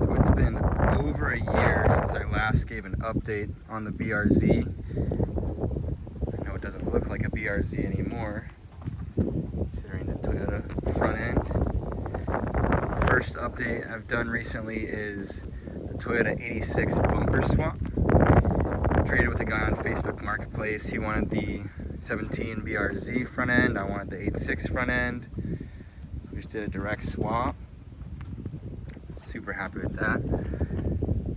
So it's been over a year since I last gave an update on the BRZ. I know it doesn't look like a BRZ anymore, considering the Toyota front end. First update I've done recently is the Toyota 86 bumper swap. Traded with a guy on Facebook Marketplace. He wanted the 17 BRZ front end, I wanted the 86 front end. So we just did a direct swap. Super happy with that.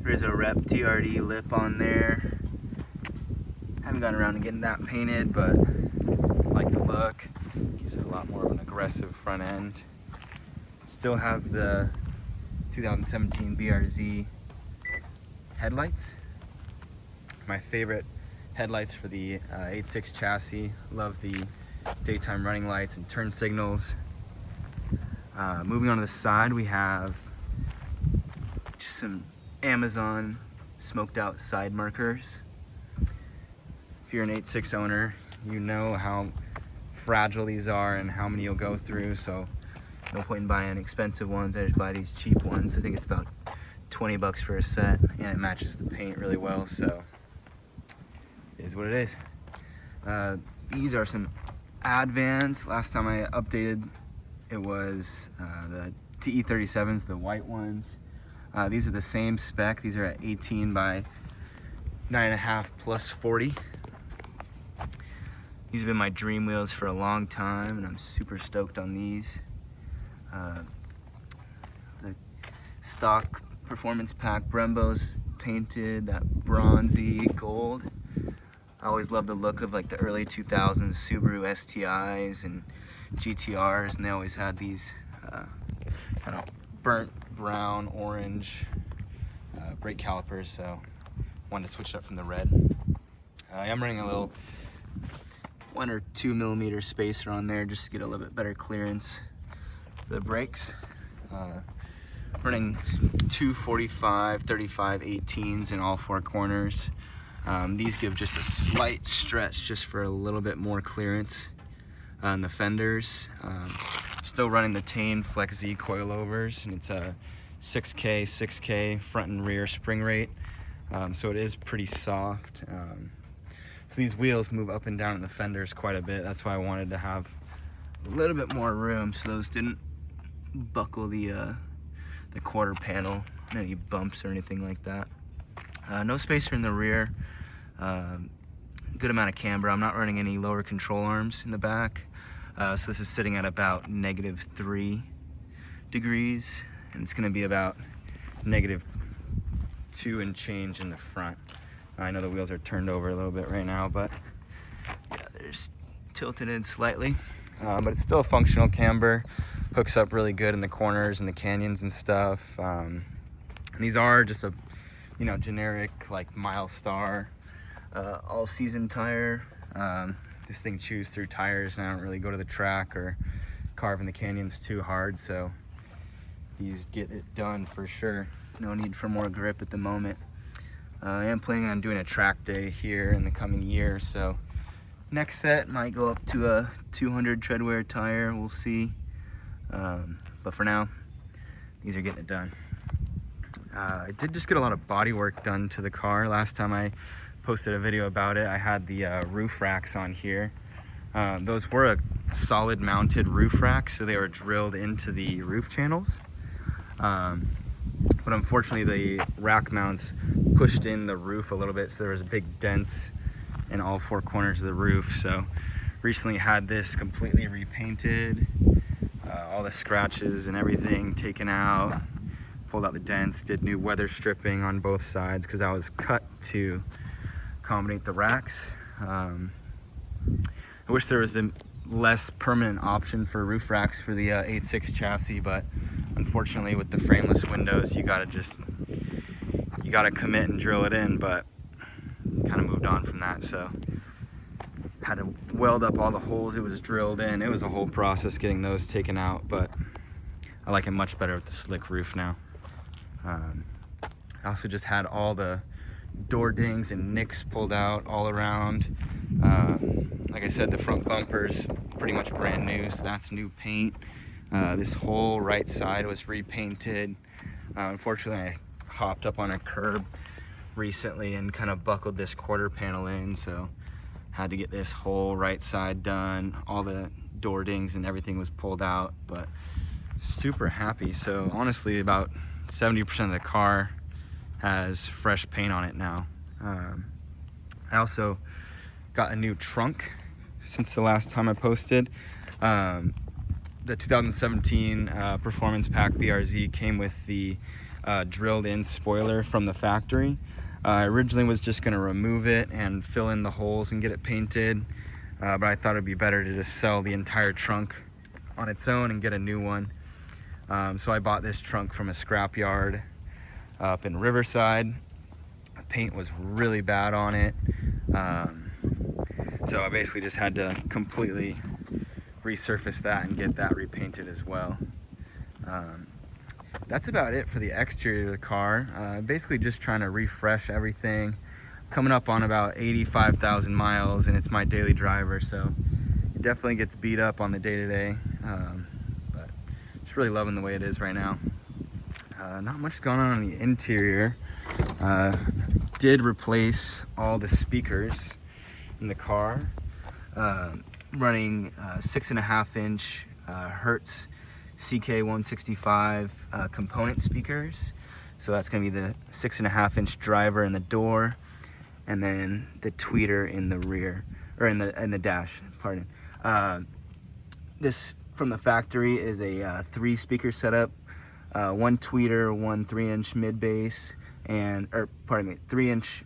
There's a Rep TRD lip on there. Haven't gotten around to getting that painted, but I like the look. Gives it a lot more of an aggressive front end. Still have the 2017 BRZ headlights. My favorite headlights for the 86 chassis. Love the daytime running lights and turn signals. Moving on to the side, we have just some Amazon smoked out side markers. If you're an 86 owner, you know how fragile these are and how many you'll go through, so no point in buying expensive ones. I just buy these cheap ones. I think it's about 20 bucks for a set, and it matches the paint really well, so it is what it is. These are some Advans. Last time I updated, it was the TE37s, the white ones. These are the same spec. These are at 18 by 9.5 plus 40. These have been my dream wheels for a long time, and I'm super stoked on these. The stock performance pack Brembo's painted that bronzy gold. I always loved the look of like the early 2000s Subaru STIs and GTRs, and they always had these kind of burnt brown, orange brake calipers, so wanted to switch it up from the red. I am running a little 1 or 2 millimeter spacer on there just to get a little bit better clearance for the brakes. Running 245, 35, 18s in all 4 corners. These give just a slight stretch just for a little bit more clearance on the fenders. Still running the Tane Flex Z coilovers, and it's a 6K front and rear spring rate, so it is pretty soft. So these wheels move up and down in the fenders quite a bit. That's why I wanted to have a little bit more room so those didn't buckle the quarter panel, any bumps or anything like that. No spacer in the rear. Good amount of camber. I'm not running any lower control arms in the back. So this is sitting at about -3 degrees, and it's going to be about -2 and change in the front. I know the wheels are turned over a little bit right now, but yeah, they're just tilted in slightly. But it's still a functional camber. Hooks up really good in the corners and the canyons and stuff. And these are just a generic like Milestar all-season tire. This thing chews through tires, and I don't really go to the track or carve in the canyons too hard, so these get it done for sure. No need for more grip at the moment. I am planning on doing a track day here in the coming year, so next set might go up to a 200 treadwear tire. We'll see. But for now, these are getting it done. I did just get a lot of body work done to the car. Last time I posted a video about it, I had the roof racks on here. Those were a solid mounted roof rack, so they were drilled into the roof channels. But unfortunately the rack mounts pushed in the roof a little bit, so there was big dents in all 4 corners of the roof. So recently had this completely repainted, all the scratches and everything taken out, pulled out the dents, did new weather stripping on both sides because that was cut to accommodate the racks. I wish there was a less permanent option for roof racks for the 86 chassis, but unfortunately with the frameless windows you gotta commit and drill it in, but kind of moved on from that, so had to weld up all the holes it was drilled in. It was a whole process getting those taken out, but I like it much better with the slick roof now. I also just had all the door dings and nicks pulled out all around. Like I said, the front bumper's pretty much brand new, so that's new paint. This whole right side was repainted. Unfortunately, I hopped up on a curb recently and kind of buckled this quarter panel in, so had to get this whole right side done. All the door dings and everything was pulled out, but super happy. So honestly, about 70% of the car has fresh paint on it now. I also got a new trunk since the last time I posted. The 2017 Performance Pack BRZ came with the drilled in spoiler from the factory. I originally was just gonna remove it and fill in the holes and get it painted, but I thought it'd be better to just sell the entire trunk on its own and get a new one. So I bought this trunk from a scrapyard up in Riverside. The paint was really bad on it. So I basically just had to completely resurface that and get that repainted as well. That's about it for the exterior of the car. Basically just trying to refresh everything. Coming up on about 85,000 miles, and it's my daily driver, so it definitely gets beat up on the day-to-day. But just really loving the way it is right now. Not much going on the interior. Did replace all the speakers in the car, running 6.5-inch Hertz CK165 component speakers. So that's going to be the 6.5-inch driver in the door, and then the tweeter in the rear, or in the dash. Pardon. This from the factory is a 3-speaker setup. 1 tweeter, 1 3-inch mid bass, and 3-inch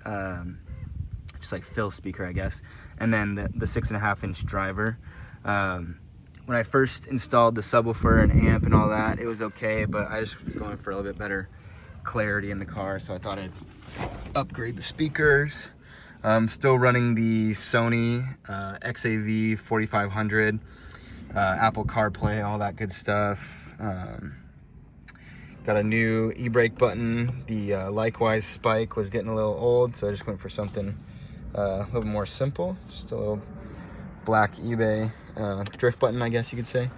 just like fill speaker, I guess, and then the 6.5-inch driver. When I first installed the subwoofer and amp and all that, it was okay, but I just was going for a little bit better clarity in the car, so I thought I'd upgrade the speakers. I'm still running the Sony XAV 4500, Apple CarPlay, all that good stuff. Got a new e-brake button. The Likewise Spike was getting a little old, so I just went for something a little more simple. Just a little black eBay drift button, I guess you could say.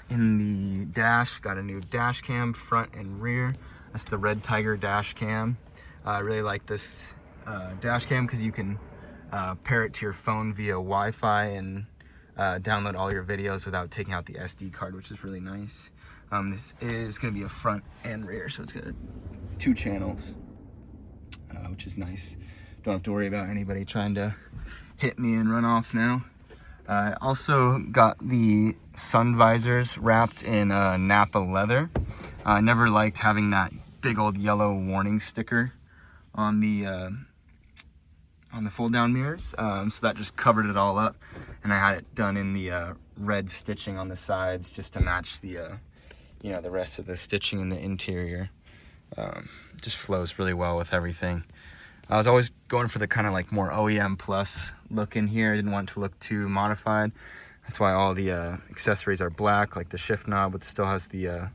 In the dash, got a new dash cam, front and rear. That's the Red Tiger dash cam. I really like this dash cam because you can pair it to your phone via Wi-Fi and download all your videos without taking out the SD card, which is really nice. This is going to be a front and rear, so it's got 2 channels, which is nice. Don't have to worry about anybody trying to hit me and run off now. I also got the sun visors wrapped in Napa leather. I never liked having that big old yellow warning sticker on the fold-down mirrors, so that just covered it all up, and I had it done in the red stitching on the sides just to match the the rest of the stitching in the interior. Just flows really well with everything. I was always going for the kind of like more OEM plus look in here. I didn't want it to look too modified. That's why all the accessories are black, like the shift knob, but still has the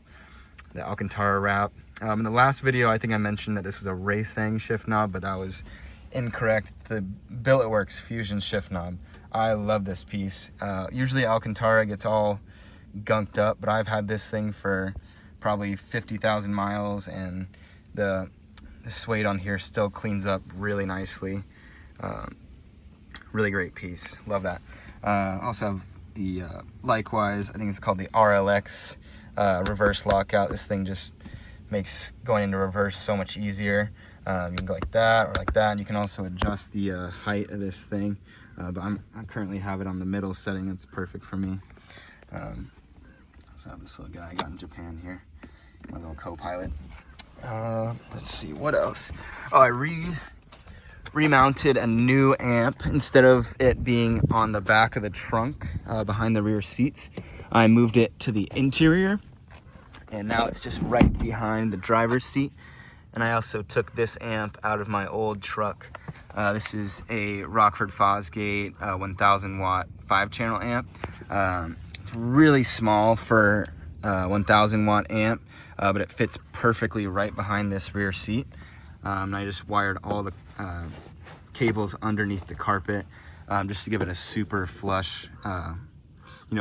Alcantara wrap. In the last video, I think I mentioned that this was a Racing shift knob, but that was incorrect. It's the Billetworks Fusion shift knob. I love this piece. Usually Alcantara gets all gunked up, but I've had this thing for probably 50,000 miles, and the suede on here still cleans up really nicely. Really great piece. Love that. Also have the Likewise, I think it's called the RLX reverse lockout. This thing just makes going into reverse so much easier. You can go like that or like that, and you can also adjust the height of this thing. But I currently have it on the middle setting. It's perfect for me. So I have this little guy I got in Japan here, my little co-pilot. Let's see, what else? Oh, I remounted a new amp. Instead of it being on the back of the trunk behind the rear seats, I moved it to the interior, and now it's just right behind the driver's seat. And I also took this amp out of my old truck. This is a Rockford Fosgate 1000 watt 5-channel amp. It's really small for 1000 watt amp, but it fits perfectly right behind this rear seat. And I just wired all the cables underneath the carpet just to give it a super flush,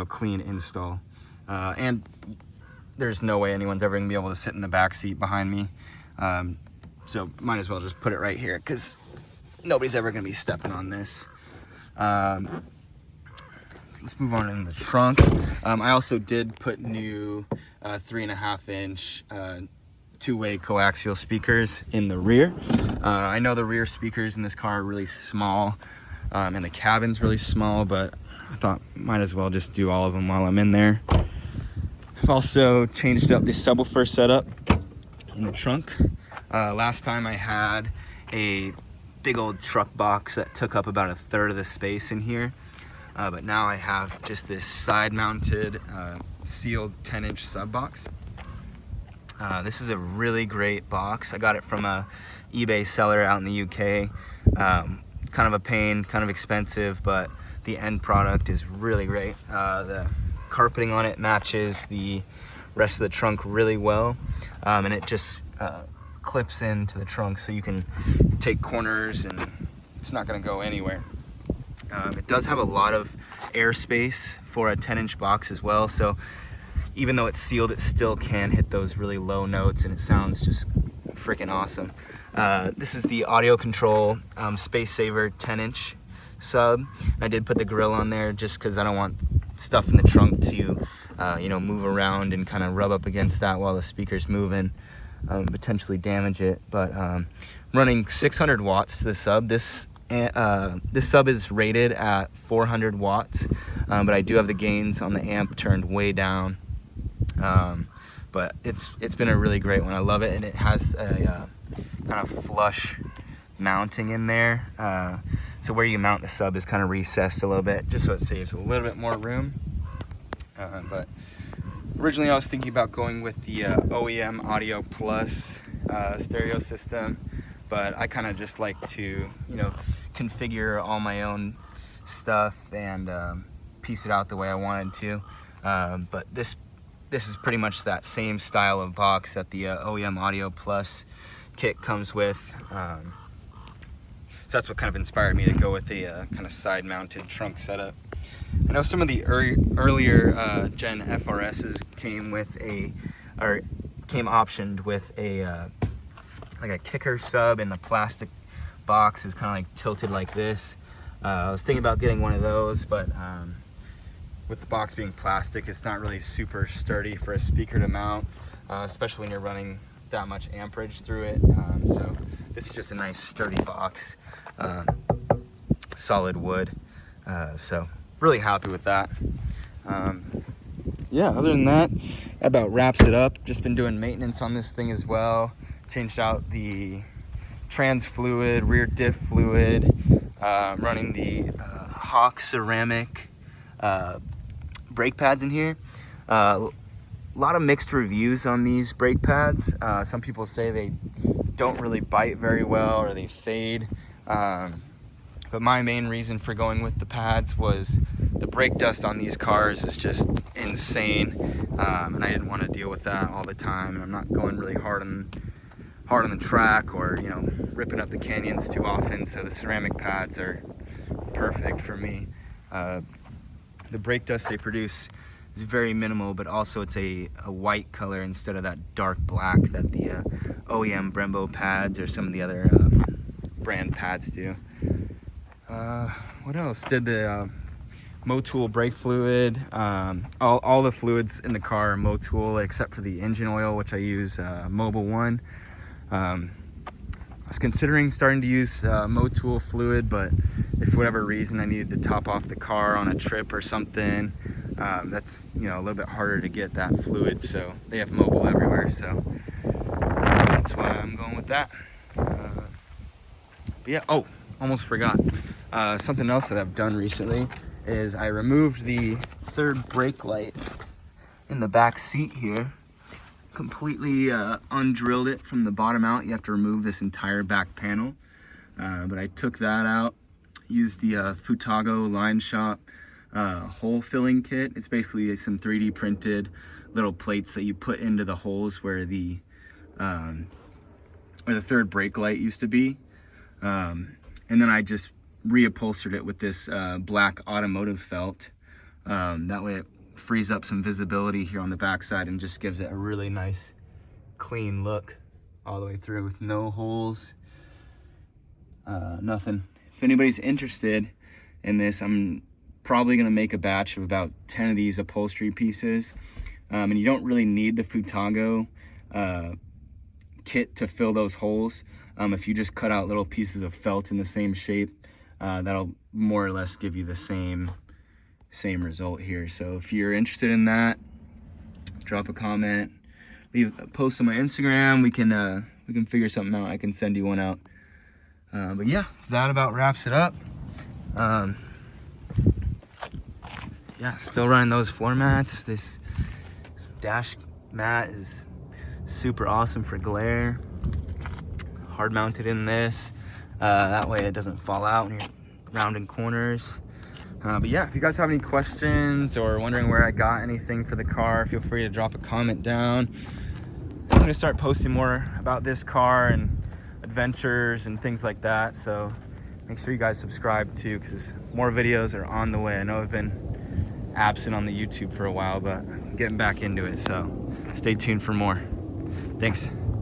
clean install. And there's no way anyone's ever gonna be able to sit in the back seat behind me. So might as well just put it right here because nobody's ever gonna be stepping on this. Let's move on in the trunk. I also did put new 3.5-inch two-way coaxial speakers in the rear. I know the rear speakers in this car are really small, and the cabin's really small, but I thought might as well just do all of them while I'm in there. I've also changed up the subwoofer setup in the trunk. Last time I had a big old truck box that took up about 1/3 of the space in here, but now I have just this side-mounted sealed 10-inch sub box. This is a really great box. I got it from a eBay seller out in the UK. Kind of a pain, kind of expensive, but the end product is really great. The carpeting on it matches the rest of the trunk really well, and it just clips into the trunk so you can take corners and it's not going to go anywhere. It does have a lot of airspace for a 10-inch box as well, so even though it's sealed, it still can hit those really low notes and it sounds just freaking awesome. This is the audio control Space Saver 10-inch sub. I did put the grill on there just because I don't want stuff in the trunk to you know, move around and kind of rub up against that while the speaker's moving, potentially damage it. But running 600 watts to the sub. This sub is rated at 400 watts, but I do have the gains on the amp turned way down. But it's been a really great one. I love it, and it has a kind of flush mounting in there. So where you mount the sub is kind of recessed a little bit, just so it saves a little bit more room. But originally I was thinking about going with the OEM Audio Plus stereo system, but I kind of just like to, you know, configure all my own stuff and piece it out the way I wanted to. But this is pretty much that same style of box that the OEM Audio Plus kit comes with. So that's what kind of inspired me to go with a kind of side-mounted trunk setup. I know some of the earlier Gen FRSs came with came optioned with a like a kicker sub in the plastic box. It was kind of like tilted like this. I was thinking about getting one of those, but with the box being plastic, it's not really super sturdy for a speaker to mount, especially when you're running that much amperage through it. So this is just a nice sturdy box, solid wood. So really happy with that. Yeah, other than that, that about wraps it up. Just been doing maintenance on this thing as well. Changed out the trans fluid, rear diff fluid, running the Hawk ceramic brake pads in here. A lot of mixed reviews on these brake pads. Some people say they don't really bite very well or they fade. But my main reason for going with the pads was the brake dust on these cars is just insane, and I didn't want to deal with that all the time. And I'm not going really hard on the track or, you know, ripping up the canyons too often. So the ceramic pads are perfect for me. The brake dust they produce is very minimal, but also it's a white color instead of that dark black that the OEM Brembo pads or some of the other brand pads do. What else? Did the Motul brake fluid. All the fluids in the car are Motul except for the engine oil, which I use Mobil 1. I was considering starting to use Motul fluid, but if for whatever reason I needed to top off the car on a trip or something, that's, you know, a little bit harder to get that fluid. So they have Mobil everywhere, so that's why I'm going with that. But yeah, oh, almost forgot. Something else that I've done recently is I removed the third brake light in the back seat here. Completely undrilled it from the bottom out. You have to remove this entire back panel. But I took that out, used the Futago Line Shop hole filling kit. It's basically some 3D printed little plates that you put into the holes where the third brake light used to be. And then I just reupholstered it with this black automotive felt. That way it frees up some visibility here on the backside and just gives it a really nice clean look all the way through with no holes, nothing. If anybody's interested in this, I'm probably gonna make a batch of about 10 of these upholstery pieces. And you don't really need the Futago kit to fill those holes. If you just cut out little pieces of felt in the same shape, that'll more or less give you the same result here. So if you're interested in that, drop a comment, leave a post on my Instagram. We can figure something out. I can send you one out. But yeah, that about wraps it up. Yeah, still running those floor mats. This dash mat is super awesome for glare. Hard mounted in this. That way it doesn't fall out when you're rounding corners. But yeah, if you guys have any questions or wondering where I got anything for the car, feel free to drop a comment down. I'm gonna start posting more about this car and adventures and things like that. So make sure you guys subscribe too, because more videos are on the way. I know I've been absent on the YouTube for a while, but I'm getting back into it. So stay tuned for more. Thanks.